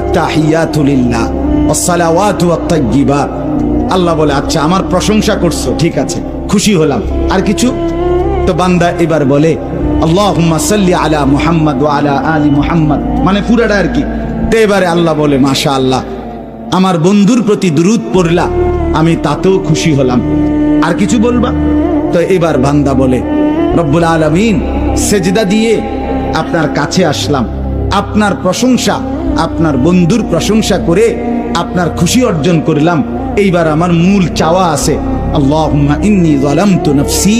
আত্তাহিয়াতু লিল্লাহ ওয়াসসালাওয়াতু ওয়াত-তাইয়্যিবাত। আল্লাহ বলে আচ্ছা আমার প্রশংসা করছো, ঠিক আছে, খুশি হলাম, আর কিছু? তো বান্দা এবার বলে আল্লাহুম্মা সাল্লি আলা মুহাম্মদ ওয়া আলা আলি মুহাম্মদ, মানে পুরাটা আর কি। তো এবারে আল্লাহ বলে মাশাআল্লাহ, আমার বন্ধুর প্রতি দুরূদ পড়লা, আমি তাতেও খুশি হলাম, আর কিছু বলবা? তো এবার বান্দা বলে রব্বুল আলামিন, সেজদা দিয়ে আপনার কাছে আসলাম, আপনার প্রশংসা, আপনার বন্ধুর প্রশংসা করে আপনার খুশি অর্জন করলাম। এইবার আমার মূল চাওয়া আছে, আল্লাহুম্মা ইন্নী যালামতু নাফসি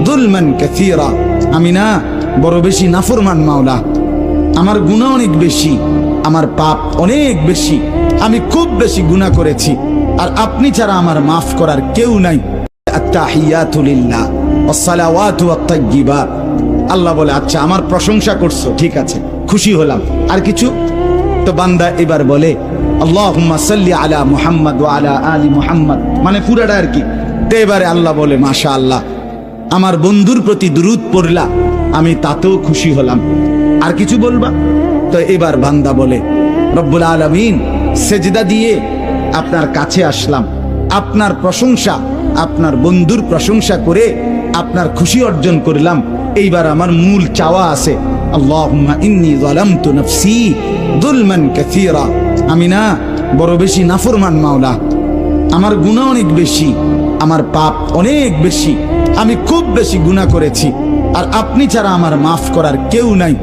যুলমান কাসীরা, আমি না বড় বেশি নাফরমান মাওলা, আমার গুনাহ অনেক বেশি, আমার পাপ অনেক বেশি, আমি খুব বেশি গুনাহ করেছি, আর আপনি ছাড়া আমার মাফ করার কেউ নাই। আত্তাহিয়াতু লিল্লাহ ওয়াসসালাওয়াতু ওয়াত-তাইয়্যিবাত। আল্লাহ বলে আচ্ছা আমার প্রশংসা করছো, ঠিক আছে, খুশি হলাম, আর কিছু? তো বান্দা এবার বলে আল্লাহুম্মা সাল্লি আলা মুহাম্মদ ওয়া আলা আলি মুহাম্মদ, মানে পুরাটা আর কি। তো এবারে আল্লাহ বলে মাশাআল্লাহ, আমার বন্ধুর প্রতি দুরূদ পড়লা, আমি তাতেও খুশি হলাম, আর কিছু বলবা? তো এবার বান্দা বলে রব্বুল আলামিন, সেজদা দিয়ে আপনার কাছে আসলাম, আপনার প্রশংসা, আপনার বন্ধুর প্রশংসা করে আপনার খুশি অর্জন করলাম। এইবার আমার মূল চাওয়া আছে, আল্লাহুম্মা ইন্নী যালামতু নাফসি যুলমান কাসীরা, আমি না বড় বেশি নাফরমান মাওলা, আমার গুনাহ অনেক বেশি, আমার পাপ অনেক বেশি, আমি খুব বেশি গুনাহ করেছি, আর আপনি ছাড়া আমার মাফ করার কেউ নাই।